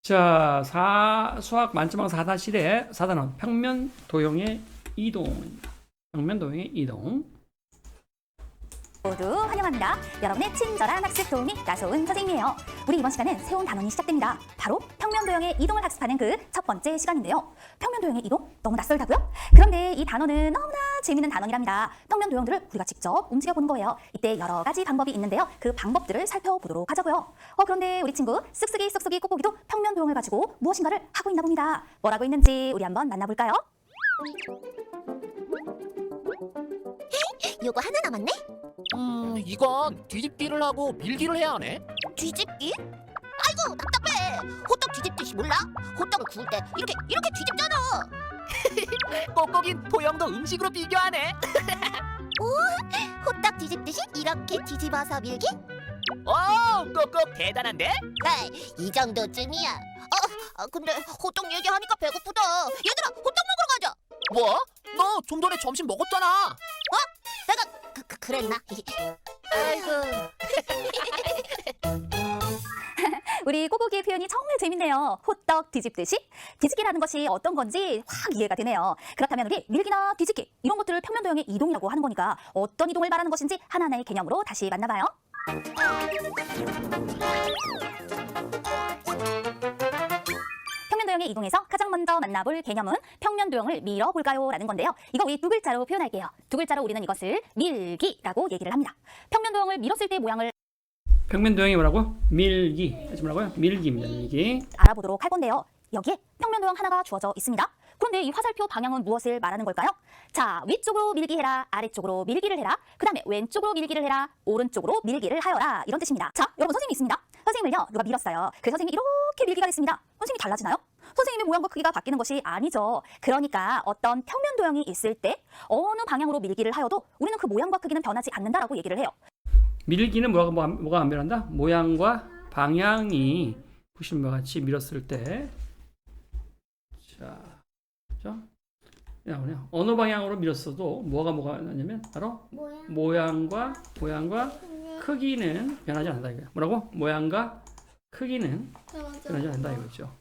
자, 수학 만점왕 4-1의 4단원 평면 도형의 이동입니다. 평면 도형의 이동. 모두 환영합니다. 여러분의 친절한 학습 도우미 나소은 선생님이에요. 우리 이번 시간은 새로운 단원이 시작됩니다. 바로 평면 도형의 이동을 학습하는 그 첫 번째 시간인데요. 평면 도형의 이동? 너무 낯설다고요? 그런데 이 단어는 너무나 재밌는 단어랍니다. 평면 도형들을 우리가 직접 움직여 보는 거예요. 이때 여러 가지 방법이 있는데요. 그 방법들을 살펴보도록 하자고요. 그런데 우리 친구 쓱쓱이 뽁뽁이도 평면 도형을 가지고 무엇인가를 하고 있나 봅니다. 뭘 하고 있는지 우리 한번 만나볼까요? 요거 하나 남았네? 이건 뒤집기를 하고 밀기를 해야 하네. 뒤집기? 아이고 답답해. 호떡 뒤집듯이 몰라? 호떡을 구울 때 이렇게 뒤집잖아. 꼭꼭인 도형도 음식으로 비교하네. 호떡 뒤집듯이 이렇게 뒤집어서 밀기? 꼭꼭 대단한데? 이 정도쯤이야. 근데 호떡 얘기하니까 배고프다. 얘들아 호떡 먹으러 가자. 뭐? 너 좀 전에 점심 먹었잖아. 내가 그랬나? 아이고. 우리 꼬꼬기의 표현이 정말 재밌네요. 호떡 뒤집듯이? 뒤집기라는 것이 어떤 건지 확 이해가 되네요. 그렇다면 우리 밀기나 뒤집기 이런 것들을 평면 도형의 이동이라고 하는 거니까 어떤 이동을 말하는 것인지 하나하나의 개념으로 다시 만나봐요. 평면 도형의 이동에서 가장 먼저 만나볼 개념은 평면 도형을 밀어볼까요? 라는 건데요. 이거 우리 두 글자로 표현할게요. 두 글자로 우리는 이것을 밀기라고 얘기를 합니다. 평면 도형을 밀었을 때 모양을 평면 도형이 뭐라고? 밀기. 하지 뭐라고요? 밀기입니다. 밀기. 알아보도록 할 건데요. 여기에 평면 도형 하나가 주어져 있습니다. 그런데 이 화살표 방향은 무엇을 말하는 걸까요? 자, 위쪽으로 밀기 해라, 아래쪽으로 밀기를 해라, 그 다음에 왼쪽으로 밀기를 해라, 오른쪽으로 밀기를 하여라, 이런 뜻입니다. 자, 여러분 선생님이 있습니다. 선생님을요, 누가 밀었어요. 그래서 선생님이 이렇게 밀기가 됐습니다. 선생님이 달라지나요? 선생님의 모양과 크기가 바뀌는 것이 아니죠. 그러니까 어떤 평면 도형이 있을 때 어느 방향으로 밀기를 하여도 우리는 그 모양과 크기는 변하지 않는다라고 얘기를 해요. 밀기는 뭐가 안 변한다? 모양과 방향이 보시는 바와 같이 밀었을 때, 자, 그죠? 어느 방향으로 밀었어도 뭐가 나냐면 바로 모양과 크기는 변하지 않는다 이거야. 뭐라고? 모양과 크기는 변하지 않는다 이거죠.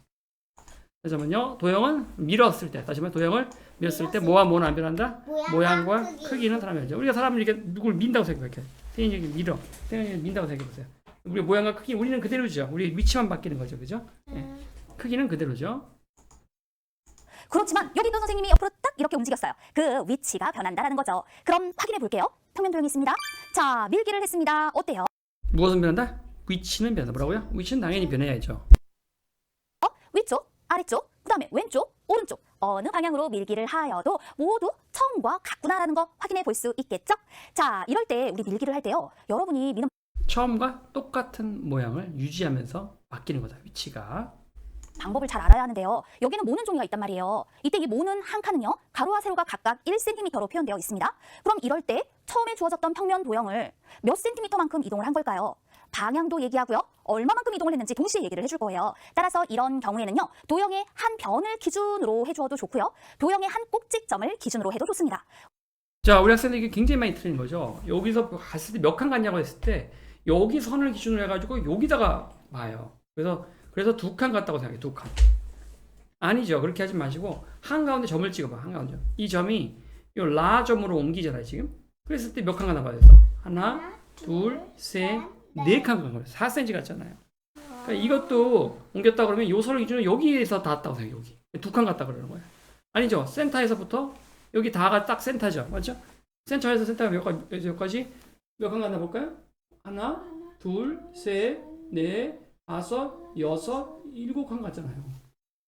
다시 한번요. 도형은 밀었을 때, 다시 한번 도형을 밀었을 때 뭐와 뭐는 안 변한다? 모양과 크기는 변하죠. 우리가 사람을 이렇게 누굴 민다고 생각해. 태연이 밀어. 태연이 민다고 생각해 보세요. 우리 모양과 크기 우리는 그대로죠. 우리 위치만 바뀌는 거죠, 그죠? 네. 크기는 그대로죠. 그렇지만 여기 있는 선생님이 옆으로 딱 이렇게 움직였어요. 그 위치가 변한다라는 거죠. 그럼 확인해 볼게요. 평면 도형이 있습니다. 자, 밀기를 했습니다. 어때요? 무엇은 변한다? 위치는 변한다. 뭐라고요? 위치는 당연히 변해야죠. 위쪽, 아래쪽, 그 다음에 왼쪽, 오른쪽 어느 방향으로 밀기를 하여도 모두 처음과 같구나라는 거 확인해 볼 수 있겠죠? 자, 이럴 때 우리 밀기를 할 때요. 여러분이 미는 처음과 똑같은 모양을 유지하면서 바뀌는 거다. 위치가. 방법을 잘 알아야 하는데요. 여기는 모는 종이가 있단 말이에요. 이때 이 모는 한 칸은요. 가로와 세로가 각각 1cm로 표현되어 있습니다. 그럼 이럴 때 처음에 주어졌던 평면 도형을 몇 cm만큼 이동을 한 걸까요? 방향도 얘기하고요. 얼마만큼 이동을 했는지 동시에 얘기를 해줄 거예요. 따라서 이런 경우에는요. 도형의 한 변을 기준으로 해주어도 좋고요. 도형의 한 꼭지점을 기준으로 해도 좋습니다. 자, 우리 학생들이 이게 굉장히 많이 틀린 거죠. 여기서 갔을 때 몇 칸 갔냐고 했을 때 여기 선을 기준으로 해가지고 여기다가 봐요. 그래서 두 칸 갔다고 생각해. 두 칸. 아니죠. 그렇게 하지 마시고 한가운데 점을 찍어봐. 한가운데. 이 점이 요 라점으로 옮기잖아요. 지금. 그랬을 때 몇 칸 가나 봐요. 하나, 둘, 셋, 네 칸 간 거예요. 4cm 갔잖아요. 그러니까 이것도 옮겼다 그러면 요 선을 기준으로 여기에서 닿았다고 생각해. 여기. 두 칸 갔다 그러는 거예요. 아니죠. 센터에서부터 여기 다가 딱 센터죠. 맞죠? 센터에서 센터가 여기까지 몇 칸 갔나 볼까요? 하나, 둘, 셋, 넷, 다섯, 여섯, 일곱 칸 갔잖아요.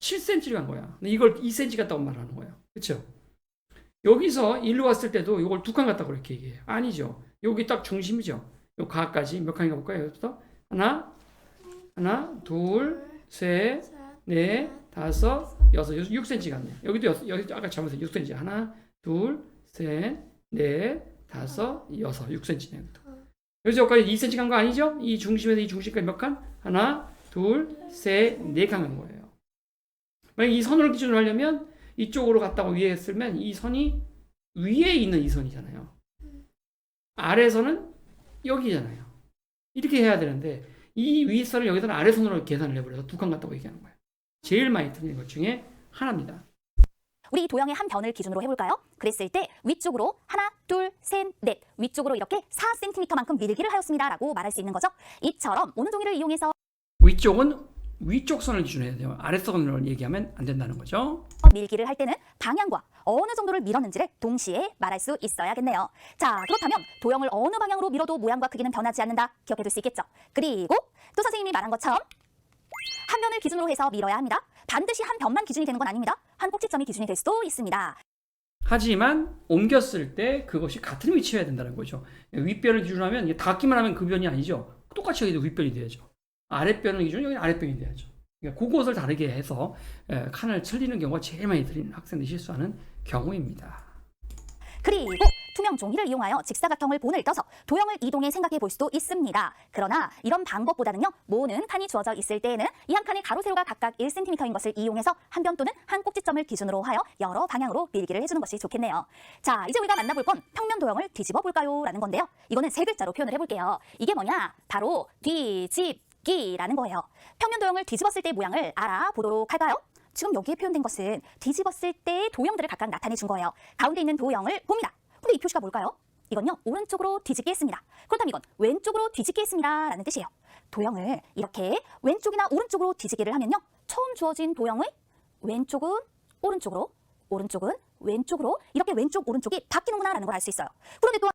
7cm를 간 거야. 근데 이걸 2cm 갔다고 말하는 거예요. 그렇죠? 여기서 일로 왔을 때도 이걸 두 칸 갔다고 그렇게 얘기해요. 아니죠. 여기 딱 중심이죠. 요 가까지 몇 칸인가 볼까요? 여기부터 하나, 둘, 셋, 넷, 다섯, 여섯, 6cm 갔네요. 여기 아까 잘못했어요. 6cm. 하나, 둘, 셋, 넷, 다섯, 여섯, 6cm네요. 여기서 여기까지 2cm 간 거 아니죠? 이 중심에서 이 중심까지 몇 칸? 하나, 둘, 셋, 네 칸 간 거예요. 만약 이 선을 기준으로 하려면 이쪽으로 갔다고 위에 했으면 이 선이 위에 있는 이 선이잖아요. 아래선은 여기잖아요. 이렇게 해야 되는데 이 윗선을 여기서는 아래선으로 계산을 해버려서 두 칸 갔다고 얘기하는 거예요. 제일 많이 틀리는 것 중에 하나입니다. 우리 도형의 한 변을 기준으로 해볼까요? 그랬을 때 위쪽으로 하나, 둘, 셋, 넷 위쪽으로 이렇게 4cm만큼 밀기를 하였습니다 라고 말할 수 있는 거죠. 이처럼 오는 종이를 이용해서 위쪽은 위쪽 선을 기준으로 해야 돼요. 아랫선을 얘기하면 안 된다는 거죠. 밀기를 할 때는 방향과 어느 정도를 밀었는지를 동시에 말할 수 있어야겠네요. 자, 그렇다면 도형을 어느 방향으로 밀어도 모양과 크기는 변하지 않는다 기억해둘 수 있겠죠. 그리고 또 선생님이 말한 것처럼 한 변을 기준으로 해서 밀어야 합니다. 반드시 한 변만 기준이 되는 건 아닙니다. 한 꼭지점이 기준이 될 수도 있습니다. 하지만 옮겼을 때 그것이 같은 위치여야 된다는 거죠. 윗변을 기준으로 하면 이게 닿기만 하면 그 변이 아니죠. 똑같이 여기도 윗변이 돼야죠. 아랫변을 기준으로 여기는 아랫변이 돼야죠. 그러니까 그것을 다르게 해서 칸을 틀리는 경우가 제일 많이 틀리는 학생들이 실수하는 경우입니다. 그리고 투명 종이를 이용하여 직사각형을 본을 떠서 도형을 이동해 생각해 볼 수도 있습니다. 그러나 이런 방법보다는요, 모는 칸이 주어져 있을 때에는 이 한 칸의 가로 세로가 각각 1cm인 것을 이용해서 한 변 또는 한 꼭지점을 기준으로 하여 여러 방향으로 밀기를 해주는 것이 좋겠네요. 자, 이제 우리가 만나볼 건 평면 도형을 뒤집어 볼까요? 라는 건데요. 이거는 세 글자로 표현을 해볼게요. 이게 뭐냐? 바로 뒤집기라는 거예요. 평면 도형을 뒤집었을 때 모양을 알아보도록 할까요? 지금 여기에 표현된 것은 뒤집었을 때의 도형들을 각각 나타내 준 거예요. 가운데 있는 도형을 봅니다. 근데 이 표시가 뭘까요? 이건요, 오른쪽으로 뒤집기 했습니다. 그렇다면 이건 왼쪽으로 뒤집기 했습니다 라는 뜻이에요. 도형을 이렇게 왼쪽이나 오른쪽으로 뒤집기를 하면요, 처음 주어진 도형의 왼쪽은 오른쪽으로, 오른쪽은 왼쪽으로 이렇게 왼쪽 오른쪽이 바뀌는구나 라는 걸 알 수 있어요. 그런데 또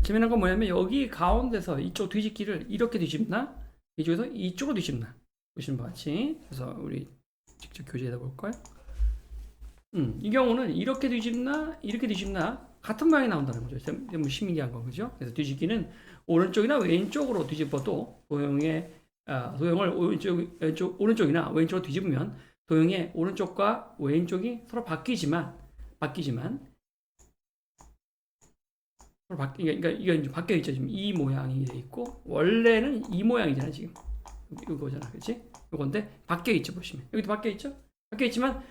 재미난 건 뭐냐면 여기 가운데서 이쪽 뒤집기를 이렇게 뒤집나 이쪽에서 이쪽으로 뒤집나 보시는 것 같이. 그래서 우리 직접 교재에다 볼까요? 이 경우는 이렇게 뒤집나 이렇게 뒤집나 같은 모양이 나온다는 거죠. 너무 신기한 거 그죠? 그래서 뒤집기는 오른쪽이나 왼쪽으로 뒤집어도 도형을 오른쪽이나 왼쪽으로 뒤집으면 도형의 오른쪽과 왼쪽이 서로 바뀌지만 그러니까 이게 이제 바뀌어 있죠. 지금 이 모양이 돼 있고 원래는 이 모양이잖아 지금. 이거잖아, 그렇지? 이건데 바뀌어 있죠 보시면. 여기도 바뀌어 있죠? 바뀌어 있지만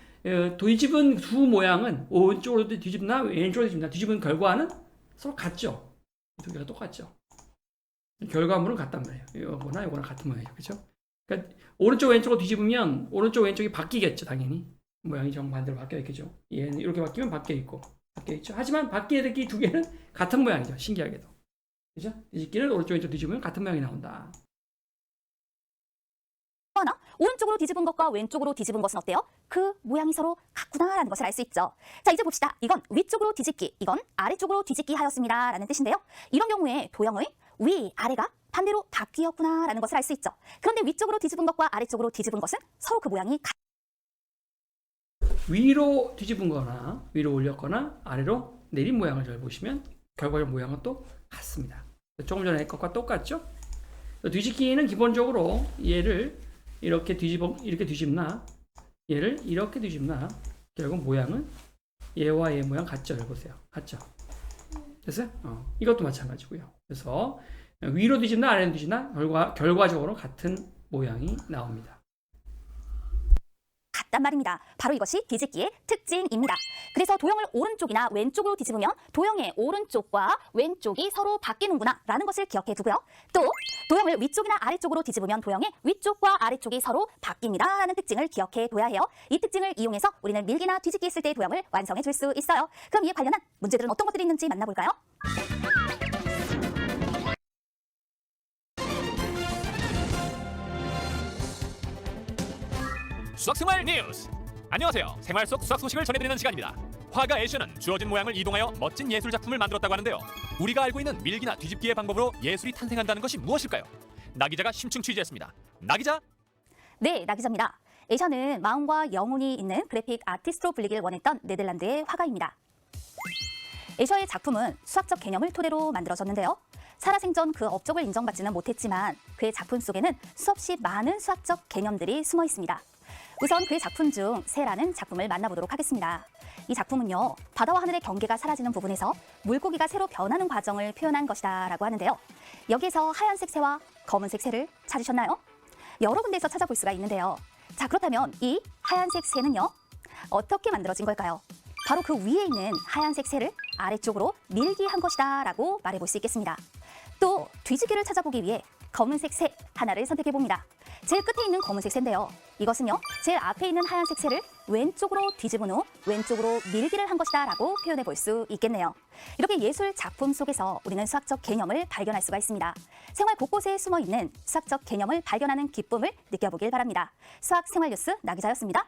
뒤집은 두 모양은 오른쪽으로 뒤집나 왼쪽으로 뒤집나 뒤집은 결과는 서로 같죠. 두 개가 똑같죠. 결과물은 같단 말이에요. 이거나 같은 모양이에요, 그렇죠? 그러니까 오른쪽 왼쪽으로 뒤집으면 오른쪽 왼쪽이 바뀌겠죠, 당연히. 모양이 정반대로 바뀌어 있겠죠. 얘는 이렇게 바뀌면 바뀌어 있고. 바뀌어 있죠. 하지만 바뀌게 될 이 두 개는 같은 모양이죠. 신기하게도. 그죠? 뒤집기를 오른쪽 왼쪽 뒤집으면 같은 모양이 나온다. 하나, 오른쪽으로 뒤집은 것과 왼쪽으로 뒤집은 것은 어때요? 그 모양이 서로 같구나라는 것을 알 수 있죠. 자, 이제 봅시다. 이건 위쪽으로 뒤집기, 이건 아래쪽으로 뒤집기 하였습니다 라는 뜻인데요. 이런 경우에 도형의 위, 아래가 반대로 바뀌었구나라는 것을 알 수 있죠. 그런데 위쪽으로 뒤집은 것과 아래쪽으로 뒤집은 것은 서로 그 모양이 위로 뒤집은 거나 위로 올렸거나 아래로 내린 모양을 잘 보시면 결과적 모양은 또 같습니다. 조금 전에 것과 똑같죠? 뒤집기는 기본적으로 얘를 이렇게 뒤집나 얘를 이렇게 뒤집나 결국 모양은 얘와 얘 모양 같죠? 여기 보세요. 같죠? 됐어요? 이것도 마찬가지고요. 그래서 위로 뒤집나 아래로 뒤집나 결과적으로 같은 모양이 나옵니다. 같단 말입니다. 바로 이것이 뒤집기의 특징입니다. 그래서 도형을 오른쪽이나 왼쪽으로 뒤집으면 도형의 오른쪽과 왼쪽이 서로 바뀌는구나 라는 것을 기억해 두고요. 또 도형을 위쪽이나 아래쪽으로 뒤집으면 도형의 위쪽과 아래쪽이 서로 바뀝니다 라는 특징을 기억해 둬야 해요. 이 특징을 이용해서 우리는 밀기나 뒤집기 했을 때 도형을 완성해 줄 수 있어요. 그럼 이에 관련한 문제들은 어떤 것들이 있는지 만나볼까요? 수학생활 뉴스! 안녕하세요. 생활 속 수학 소식을 전해드리는 시간입니다. 화가 애쉬는 주어진 모양을 이동하여 멋진 예술 작품을 만들었다고 하는데요. 우리가 알고 있는 밀기나 뒤집기의 방법으로 예술이 탄생한다는 것이 무엇일까요? 나 기자가 심층 취재했습니다. 나 기자! 네, 나 기자입니다. 애셔는 마음과 영혼이 있는 그래픽 아티스트로 불리길 원했던 네덜란드의 화가입니다. 애셔의 작품은 수학적 개념을 토대로 만들어졌는데요. 살아생전 그 업적을 인정받지는 못했지만 그의 작품 속에는 수없이 많은 수학적 개념들이 숨어 있습니다. 우선 그의 작품 중 새라는 작품을 만나보도록 하겠습니다. 이 작품은요, 바다와 하늘의 경계가 사라지는 부분에서 물고기가 새로 변하는 과정을 표현한 것이다 라고 하는데요. 여기에서 하얀색 새와 검은색 새를 찾으셨나요? 여러 군데에서 찾아볼 수가 있는데요. 자, 그렇다면 이 하얀색 새는요, 어떻게 만들어진 걸까요? 바로 그 위에 있는 하얀색 새를 아래쪽으로 밀기한 것이다 라고 말해볼 수 있겠습니다. 또 뒤집기를 찾아보기 위해 검은색 새 하나를 선택해봅니다. 제일 끝에 있는 검은색 새인데요. 이것은요, 제일 앞에 있는 하얀색 새를 왼쪽으로 뒤집은 후 왼쪽으로 밀기를 한 것이다 라고 표현해 볼 수 있겠네요. 이렇게 예술 작품 속에서 우리는 수학적 개념을 발견할 수가 있습니다. 생활 곳곳에 숨어 있는 수학적 개념을 발견하는 기쁨을 느껴보길 바랍니다. 수학 생활 뉴스 나기자였습니다.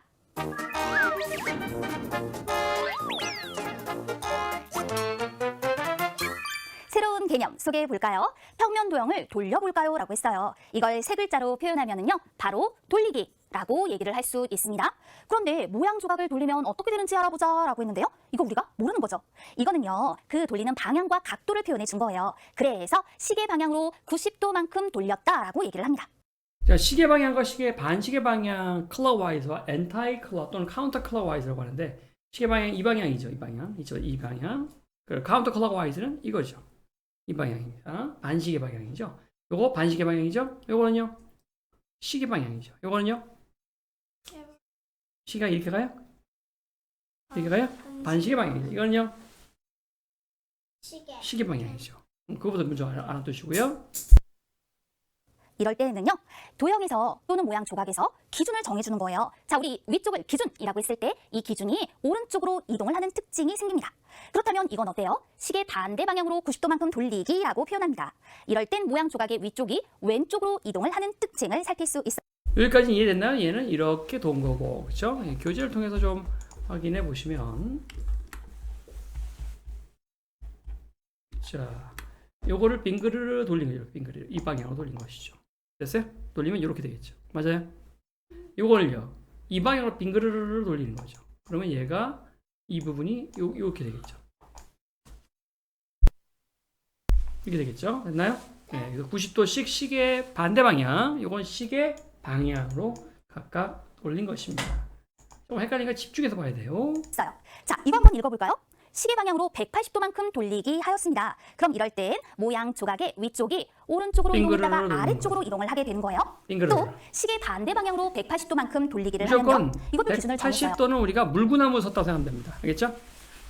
새로운 개념 소개해 볼까요? 평면 도형을 돌려볼까요? 라고 했어요. 이걸 세 글자로 표현하면은요, 바로 돌리기 라고 얘기를 할 수 있습니다. 그런데 모양 조각을 돌리면 어떻게 되는지 알아보자 라고 했는데요. 이거 우리가 모르는 거죠. 이거는요, 그 돌리는 방향과 각도를 표현해 준 거예요. 그래서 시계 방향으로 90도만큼 돌렸다 라고 얘기를 합니다. 자, 시계 방향과 시계 반시계 방향 클럭와이즈와 엔타이 클럭 또는 카운터 클럭와이즈라고 하는데, 시계 방향 이 방향이죠. 이 방향. 이 방향. 그리고 카운터 클럭와이즈는 이거죠. 이 방향입니다. 반시계 방향이죠. 요거 반시계 방향이죠. 요거는요, 시계 방향이죠. 요거는요, 시계가 이렇게 가요? 이렇게 가요? 반시계 방향이죠. 이거는요, 시계 방향이죠. 그거보다 먼저 알아두시고요. 이럴 때에는요, 도형에서 또는 모양 조각에서 기준을 정해주는 거예요. 자, 우리 위쪽을 기준이라고 했을 때 이 기준이 오른쪽으로 이동을 하는 특징이 생깁니다. 그렇다면 이건 어때요? 시계 반대 방향으로 90도만큼 돌리기라고 표현합니다. 이럴 땐 모양 조각의 위쪽이 왼쪽으로 이동을 하는 특징을 살필 수 있어요. 여기까지 이해됐나요? 얘는 이렇게 돈 거고, 그렇죠? 교재를 통해서 좀 확인해 보시면, 자, 요거를 빙그르르 돌린 거죠. 빙그르르 이 방향으로 돌린 것이죠. 됐어요? 돌리면 이렇게 되겠죠. 맞아요? 요거를요, 이 방향으로 빙그르르 돌리는 거죠. 그러면 얘가 이 부분이 이렇게 되겠죠. 이렇게 되겠죠. 됐나요? 네, 그래서 90도씩 시계 반대 방향, 요건 시계 방향으로 각각 돌린 것입니다. 좀 헷갈리니까 집중해서 봐야 돼요. 자, 이거 한번 읽어볼까요? 시계 방향으로 180도만큼 돌리기 하였습니다. 그럼 이럴 땐 모양 조각의 위쪽이 오른쪽으로 이동했다가 빙그르르 아래쪽으로 이동을 하게 되는 거예요. 빙그르르. 또 시계 반대 방향으로 180도만큼 돌리기를 무조건 하면요, 이것도 기준을 정했어요. 180도는 우리가 물구나무 섰다고 생각하면 됩니다. 알겠죠?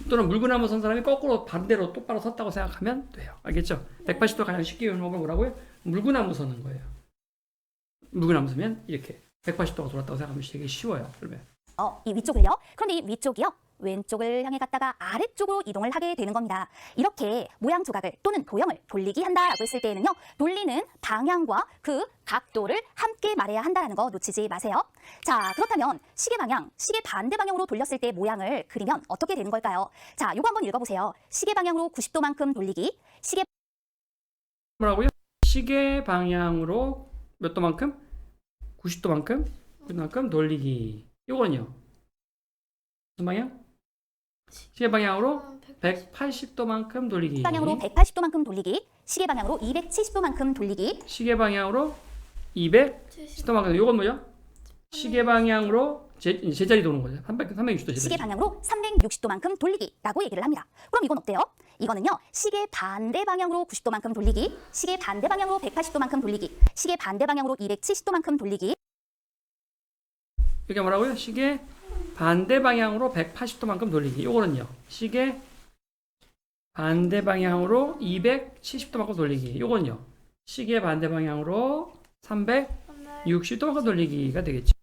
또는 물구나무 선 사람이 거꾸로 반대로 똑바로 섰다고 생각하면 돼요. 알겠죠? 180도 가장 쉽게 외우는 건 뭐라고요? 물구나무 서는 거예요. 물구나무 서면 이렇게 180도가 돌았다고 생각하면 되게 쉬워요. 그러면 이 위쪽을요. 그런데 이 위쪽이요, 왼쪽을 향해 갔다가 아래쪽으로 이동을 하게 되는 겁니다. 이렇게 모양 조각을 또는 도형을 돌리기 한다라고 했을 때에는요, 돌리는 방향과 그 각도를 함께 말해야 한다는 거 놓치지 마세요. 자, 그렇다면 시계 방향, 시계 반대 방향으로 돌렸을 때 모양을 그리면 어떻게 되는 걸까요? 자, 요거 한번 읽어보세요. 시계 방향으로 90도만큼 돌리기, 시계 뭐라고요? 시계 방향으로 몇 도만큼? 90도만큼 돌리기. 요건요. 무슨 방향? 시계 방향으로 180도만큼 돌리기. 방향으로 180도만큼 돌리기, 시계 방향으로 270도만큼 돌리기, 시계 방향으로 210도만큼. 요건 뭐죠? 시계 방향으로 제자리 도는 거죠. 360도 제자리. 시계 방향으로 360도만큼 돌리기라고 얘기를 합니다. 그럼 이건 어때요? 이거는요, 시계 반대 방향으로 90도만큼 돌리기, 시계 반대 방향으로 180도만큼 돌리기, 시계 반대 방향으로 270도만큼 돌리기. 이게 뭐라고요? 시계 반대 방향으로 180도만큼 돌리기. 요거는요, 시계 반대 방향으로 270도만큼 돌리기. 요거는요, 시계 반대 방향으로 360도만큼 돌리기가 되겠죠.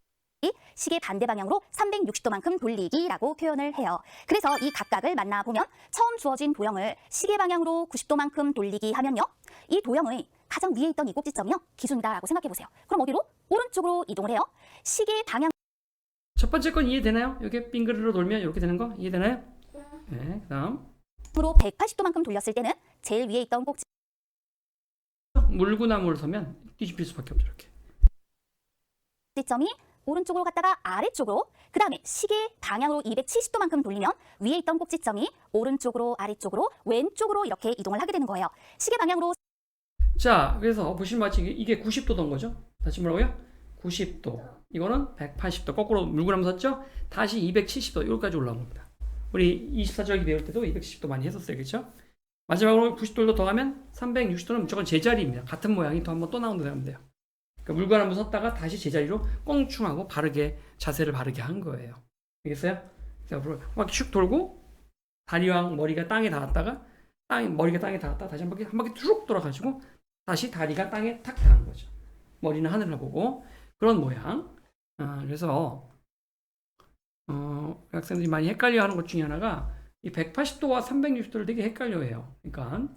시계 반대 방향으로 360도만큼 돌리기라고 표현을 해요. 그래서 이 각각을 만나보면 처음 주어진 도형을 시계 방향으로 90도만큼 돌리기 하면요, 이 도형의 가장 위에 있던 이 꼭지점이요, 기준이다라고 생각해 보세요. 그럼 어디로? 오른쪽으로 이동을 해요. 시계 방향 첫 번째 건 이해되나요? 이렇게 빙그르르 돌면 이렇게 되는 거 이해되나요? 네, 그다음 으로 180도만큼 돌렸을 때는 제일 위에 있던 물구나무를 서면 뒤집힐 수밖에 없죠. 이렇게. 꼭지점이 오른쪽으로 갔다가 아래쪽으로, 그 다음에 시계 방향으로 270도만큼 돌리면 위에 있던 꼭지점이 오른쪽으로, 아래쪽으로, 왼쪽으로 이렇게 이동을 하게 되는 거예요. 시계 방향으로 자, 그래서 보시면 마치 이게 90도던 거죠. 다시 뭐라고요? 90도. 이거는 180도. 거꾸로 물구나무 섰죠? 다시 270도. 여기까지 올라온 겁니다. 우리 24절기 배울 때도 270도 많이 했었어요. 그렇죠? 마지막으로 90도를 더하면 360도는 무조건 제자리입니다. 같은 모양이 또 한번 또 나온다고 하면 돼요. 그러니까 물구나무 섰다가 다시 제자리로 껑충하고 바르게 자세를 바르게 한 거예요. 알겠어요? 막 슉 돌고 다리와 머리가 땅에 닿았다가 머리가 땅에 닿았다 다시 한 바퀴 쭉 돌아가지고 다시 다리가 땅에 탁 닿은 거죠. 머리는 하늘을 보고. 그런 모양. 그래서 학생들이 많이 헷갈려하는 것 중에 하나가 이 180도와 360도를 되게 헷갈려해요. 그러니까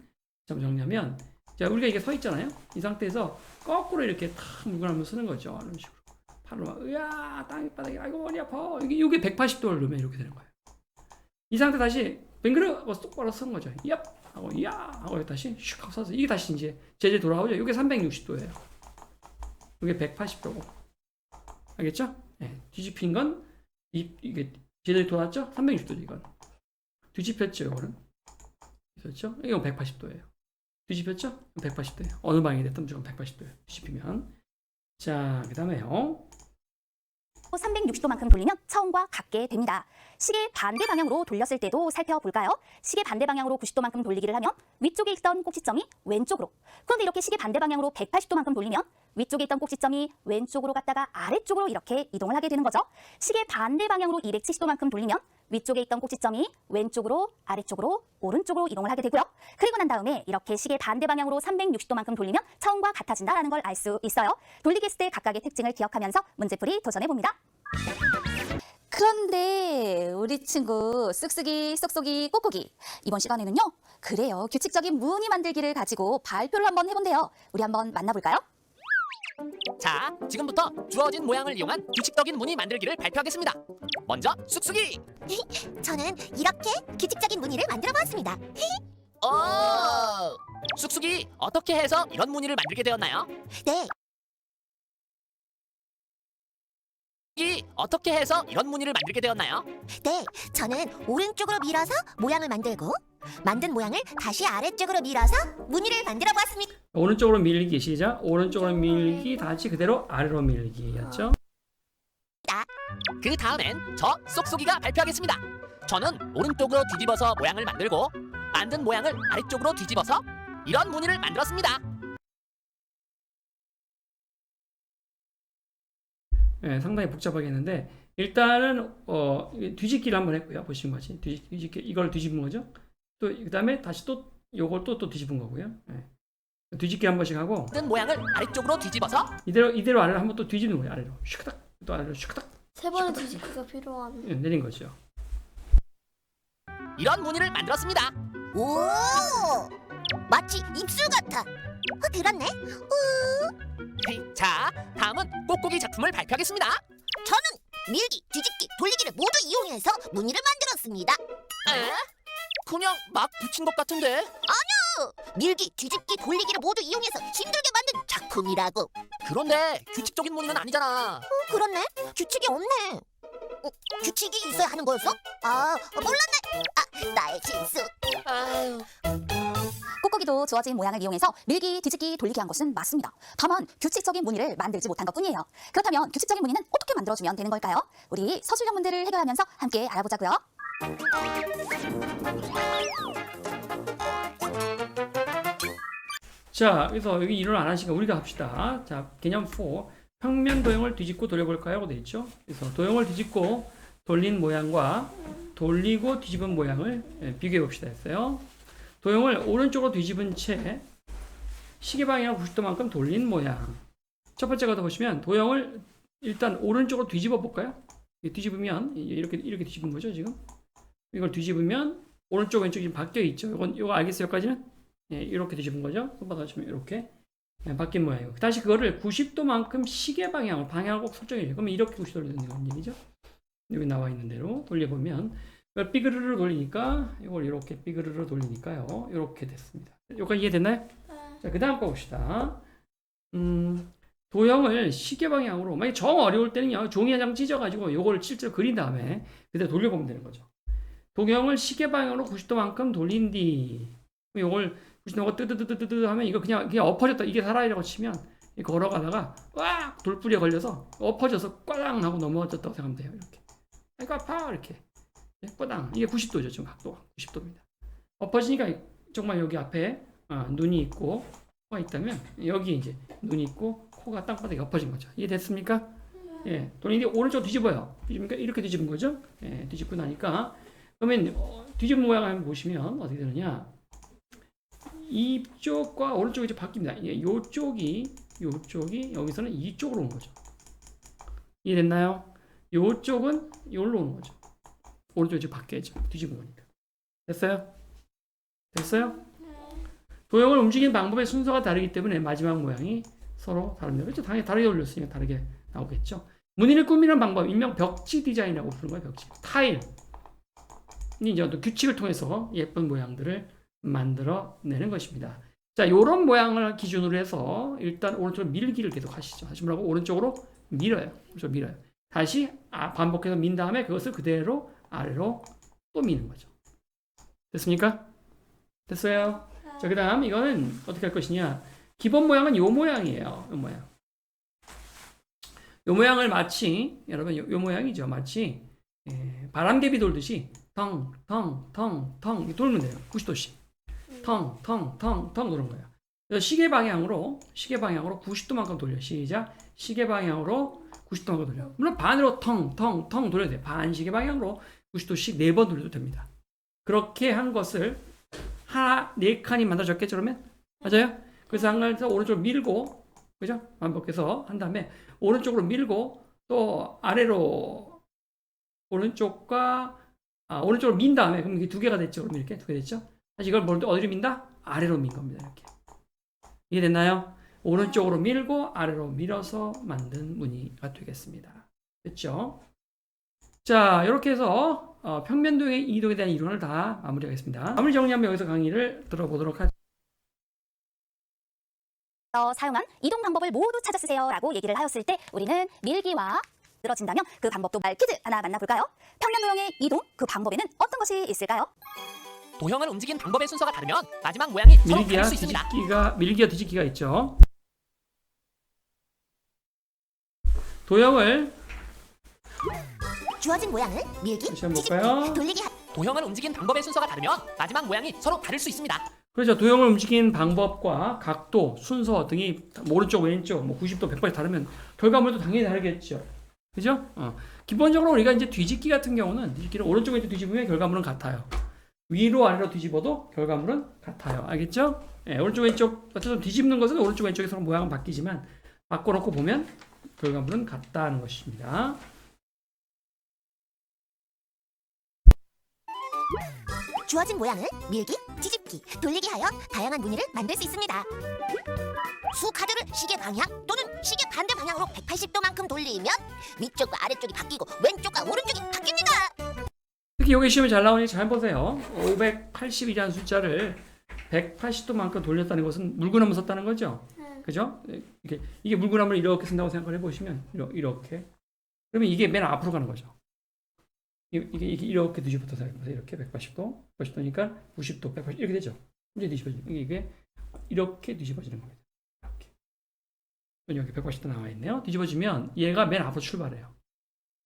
좀 정리하면, 자, 우리가 이게 서 있잖아요. 이 상태에서 거꾸로 이렇게 탁 물건하면 쓰는 거죠. 이런 식으로 팔로 막 으야 땅바닥에 아이고 머리 아파. 이게 180도를 넣으면 이렇게 되는 거예요. 이 상태 다시 뱅그르 하고 똑바로 쓴 거죠. 얍 하고 야 하고 다시 슉 하고 써서 이게 다시 이제 제재 돌아오죠. 이게 360도예요. 이게 180도고. 알겠죠? 네, 뒤집힌 건 이게 제대로 돌았죠? 360도죠, 이건. 뒤집혔죠, 이거는. 그렇죠? 이건 180도예요. 뒤집혔죠? 180도예요. 어느 방향이 됐든 무조건 180도예요. 뒤집히면. 자, 그 다음에요. 360도만큼 돌리면 처음과 같게 됩니다. 시계 반대 방향으로 돌렸을 때도 살펴볼까요? 시계 반대 방향으로 90도만큼 돌리기를 하면 위쪽에 있던 꼭지점이 왼쪽으로. 그런데 이렇게 시계 반대 방향으로 180도만큼 돌리면 위쪽에 있던 꼭지점이 왼쪽으로 갔다가 아래쪽으로 이렇게 이동을 하게 되는 거죠. 시계 반대 방향으로 270도만큼 돌리면 위쪽에 있던 꼭지점이 왼쪽으로, 아래쪽으로, 오른쪽으로 이동을 하게 되고요. 그리고 난 다음에 이렇게 시계 반대 방향으로 360도만큼 돌리면 처음과 같아진다라는 걸 알 수 있어요. 돌리기 했을 때 각각의 특징을 기억하면서 문제풀이 도전해봅니다. 그런데 우리 친구 쓱쓱이, 쏙쏙이, 꼭꼭이 이번 시간에는요. 그래요. 규칙적인 무늬 만들기를 가지고 발표를 한번 해본대요. 우리 한번 만나볼까요? 자, 지금부터 주어진 모양을 이용한 규칙적인 무늬 만들기를 발표하겠습니다. 먼저 쑥쑥이. 저는 이렇게 규칙적인 무늬를 만들어 보았습니다. 쑥쑥이 어떻게 해서 이런 무늬를 만들게 되었나요? 네, 이 어떻게 해서 이런 무늬를 만들게 되었나요? 네, 저는 오른쪽으로 밀어서 모양을 만들고 만든 모양을 다시 아래쪽으로 밀어서 무늬를 만들어 보았습니다. 오른쪽으로 밀기, 시작. 오른쪽으로 밀기, 다시 그대로 아래로 밀기였죠. 그 다음엔 저 쏙쏙이가 발표하겠습니다. 저는 오른쪽으로 뒤집어서 모양을 만들고 만든 모양을 아래쪽으로 뒤집어서 이런 무늬를 만들었습니다. 네, 상당히 복잡하겠는데 일단은 뒤집기를 한번 했고요. 보시는 거지. 뒤집기 이걸 뒤집은 거죠. 또 그다음에 다시 또 요걸 또 뒤집은 거고요. 네. 뒤집기 한 번씩 하고 만든 모양을 아래쪽으로 뒤집어서 이대로 아래로 한번 또 뒤집는 거예요. 아래로 슉딱 또 아래로 슉딱 세 번의 뒤집기가 필요한. 네, 내린 거죠. 이런 무늬를 만들었습니다. 오, 마치 입술 같아. 그렇네. 자, 다음은 꼭꼭이 작품을 발표하겠습니다. 저는 밀기, 뒤집기, 돌리기를 모두 이용해서 무늬를 만들었습니다. 에? 그냥 막 붙인 것 같은데? 밀기, 뒤집기, 돌리기를 모두 이용해서 힘들게 만든 작품이라고. 그런데 규칙적인 무늬는 아니잖아. 그렇네. 규칙이 없네. 규칙이 있어야 하는 거였어? 몰랐네. 나의 실수. 아유. 꼭꼭이도 주어진 모양을 이용해서 밀기, 뒤집기, 돌리기 한 것은 맞습니다. 다만 규칙적인 무늬를 만들지 못한 것뿐이에요. 그렇다면 규칙적인 무늬는 어떻게 만들어주면 되는 걸까요? 우리 서술형 문제를 해결하면서 함께 알아보자고요. 자, 그래서 여기 일을 안 하시니까 우리가 합시다. 자, 개념 4. 평면 도형을 뒤집고 돌려볼까요? 하고 돼 있죠. 그래서 도형을 뒤집고 돌린 모양과 돌리고 뒤집은 모양을 비교해 봅시다 했어요. 도형을 오른쪽으로 뒤집은 채 시계 방향 90도만큼 돌린 모양. 첫 번째 거다 보시면 도형을 일단 오른쪽으로 뒤집어 볼까요? 뒤집으면 이렇게 뒤집은 거죠, 지금. 이걸 뒤집으면 오른쪽 왼쪽이 지금 바뀌어 있죠. 이거 알겠어요? 여기까지는? 예, 이렇게 뒤집은 거죠. 손바닥 하시면 이렇게 바뀐 모양이에요. 다시 그거를 90도만큼 시계 방향을 꼭 설정해 줘요. 그러면 이렇게 90도로 되는 얘기죠. 여기 나와 있는 대로 돌려보면 이걸 삐그르르 돌리니까 이걸 이렇게 삐그르르 돌리니까요. 이렇게 됐습니다. 여기까지 이해됐나요? 자, 그 다음 거 봅시다. 도형을 시계 방향으로 만약 정 어려울 때는요. 종이 한 장 찢어가지고 이걸 실제로 그린 다음에 그대로 돌려보면 되는 거죠. 도형을 시계 방향으로 90도만큼 돌린 뒤 이걸 90도 뜨드드드드 하면 이거 그냥 엎어졌다. 이게 사라이라고 치면 걸어가다가 꽉 돌뿌리에 걸려서 엎어져서 꽝 하고 넘어졌다고 생각하면 돼요. 이렇게. 아이고 아파 이렇게. 꽝. 이게 90도죠. 지금 각도가 90도입니다. 엎어지니까 정말 여기 앞에 눈이 있고 코가 있다면 여기 이제 눈이 있고 코가 땅바닥에 엎어진 거죠. 이해됐습니까? 예. 돌리는데 오른쪽 뒤집어요. 뒤집으니까 이렇게 뒤집은 거죠. 예. 뒤집고 나니까 그러면 뒤집은 모양을 한번 보시면 어떻게 되느냐? 이쪽과 오른쪽이 이제 바뀝니다. 요쪽이 여기서는 이쪽으로 온 거죠. 이해됐나요? 요쪽은 여기로 오는 거죠. 오른쪽이 지금 바뀌어야죠. 뒤집어 놓으니까. 됐어요? 됐어요? 도형을 움직이는 방법의 순서가 다르기 때문에 마지막 모양이 서로 다릅니다. 그렇죠? 당연히 다르게 올렸으니까 다르게 나오겠죠. 무늬를 꾸미는 방법, 일명 벽지 디자인이라고 부르는 거예요. 벽지. 타일. 이제 어떤 규칙을 통해서 예쁜 모양들을 만들어내는 것입니다. 자, 요런 모양을 기준으로 해서 일단 오른쪽으로 밀기를 계속 하시죠. 하시 뭐라고? 오른쪽으로 밀어요. 그렇죠? 밀어요. 다시 반복해서 민 다음에 그것을 그대로 아래로 또 미는 거죠. 됐습니까? 됐어요? 자, 그 다음 이거는 어떻게 할 것이냐. 기본 모양은 요 모양이에요. 요 모양. 요 모양을 마치, 여러분, 요 모양이죠. 마치, 바람개비 돌듯이, 텅 돌면 돼요. 90도씩. 텅 도는 거예요. 그래서 시계 방향으로 90도만큼 돌려. 시작. 시계 방향으로 90도만큼 돌려. 물론 반으로 텅 돌려야 돼요. 반시계 방향으로 90도씩 4번 돌려도 됩니다. 그렇게 한 것을 4칸이 만들어졌겠죠, 그러면? 맞아요? 그래서 한 칸에서 오른쪽으로 밀고, 그죠? 반복해서 한 다음에 오른쪽으로 밀고 또 아래로 오른쪽으로 민 다음에 그럼 이게 2개가 됐죠. 그럼 이렇게 2개 됐죠? 다시 이걸 어디로 민다? 아래로 민 겁니다. 이렇게. 이해됐나요? 오른쪽으로 밀고 아래로 밀어서 만든 무늬가 되겠습니다. 됐죠? 자, 이렇게 해서 평면도형의 이동에 대한 이론을 다 마무리하겠습니다. 마무리 정리하면 여기서 강의를 들어보도록 하죠. 사용한 이동 방법을 모두 찾아 쓰세요 라고 얘기를 하였을 때 우리는 밀기와 늘어진다면 그 방법도 퀴즈 하나 만나볼까요? 평면 도형의 이동, 그 방법에는 어떤 것이 있을까요? 도형을 움직이는 방법의 순서가 다르면 마지막 모양이 서로 밀기와 다를 수 있습니다. 뒤집기가 있죠. 도형을 주어진 모양을 밀기, 다시 한번 뒤집기, 볼까요? 돌리기 도형을 움직이는 방법의 순서가 다르면 마지막 모양이 서로 다를 수 있습니다. 그렇죠. 도형을 움직이는 방법과 각도, 순서 등이 오른쪽, 왼쪽, 90도, 180도 다르면 결과물도 당연히 다르겠죠. 그죠? 기본적으로 우리가 이제 뒤집기 같은 경우는 뒤집기를 오른쪽, 왼쪽 뒤집으면 결과물은 같아요. 위로, 아래로 뒤집어도 결과물은 같아요. 알겠죠? 네, 오른쪽, 왼쪽, 어쨌든 뒤집는 것은 오른쪽, 왼쪽에서 모양은 바뀌지만 바꿔놓고 보면 결과물은 같다는 것입니다. 주어진 모양을 밀기, 뒤집기, 돌리기 하여 다양한 무늬를 만들 수 있습니다. 수 카드를 시계 방향 또는 시계 반대 방향으로 180도만큼 돌리면 위쪽과 아래쪽이 바뀌고 왼쪽과 오른쪽이 바뀝니다. 특히 여기 시험에 잘 나오니 잘 보세요. 580이라는 숫자를 180도만큼 돌렸다는 것은 물구나무 썼다는 거죠. 그죠? 이게 물구나무를 이렇게 쓴다고 생각을 해보시면 이렇게. 그러면 이게 맨 앞으로 가는 거죠. 이게 이렇게 뒤집어서 생각해보세요. 이렇게 180도니까 90도, 180 이렇게 되죠. 이제 뒤집어지는 이게 이렇게 뒤집어지는 겁니다. 이렇게. 여기 180도 나와 있네요. 뒤집어지면 얘가 맨 앞으로 출발해요.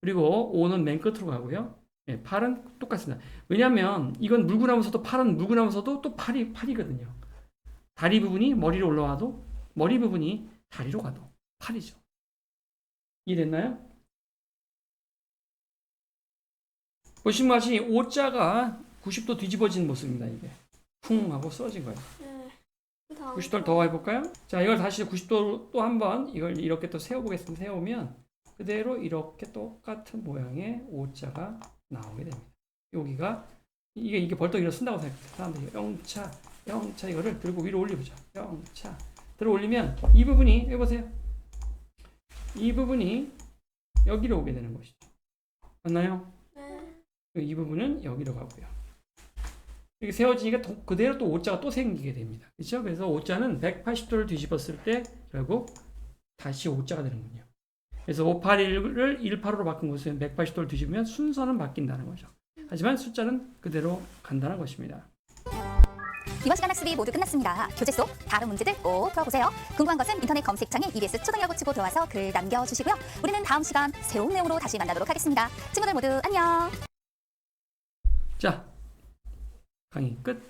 그리고 5는 맨 끝으로 가고요. 네, 팔은 똑같습니다. 왜냐하면 이건 물구나무 서도 팔은 물구나무 서도 또 팔이거든요. 다리 부분이 머리로 올라와도 머리 부분이 다리로 가도 팔이죠. 이해됐나요? 보시면 마치 오자가 90도 뒤집어진 모습입니다. 이게 쿵 하고 쓰러진 거예요. 90도를 더 해볼까요? 자, 이걸 다시 90도로 또 한번 이걸 이렇게 또 세워보겠습니다. 세우면 그대로 이렇게 똑같은 모양의 오자가 나오게 됩니다. 여기가 이게 벌떡 일어선다고 생각해요. 사람들이 영차 이거를 들고 위로 올려보죠. 영차 들어 올리면 이 부분이 여기 보세요. 이 부분이 여기로 오게 되는 것이죠. 맞나요? 이 부분은 여기로 가고요. 이렇게 세워지니까 그대로 또 오자가 또 생기게 됩니다. 그렇죠? 그래서 오자는 180도를 뒤집었을 때 결국 다시 오자가 되는군요. 그래서 581을 185로 바꾼 것은 180도를 뒤집으면 순서는 바뀐다는 거죠. 하지만 숫자는 그대로 간다는 것입니다. 이번 시간 학습이 모두 끝났습니다. 교재 속 다른 문제들 꼭 풀어보세요. 궁금한 것은 인터넷 검색창에 EBS 초등야구 치고 들어와서 글 남겨주시고요. 우리는 다음 시간 새로운 내용으로 다시 만나도록 하겠습니다. 친구들 모두 안녕. 자, 강의 끝.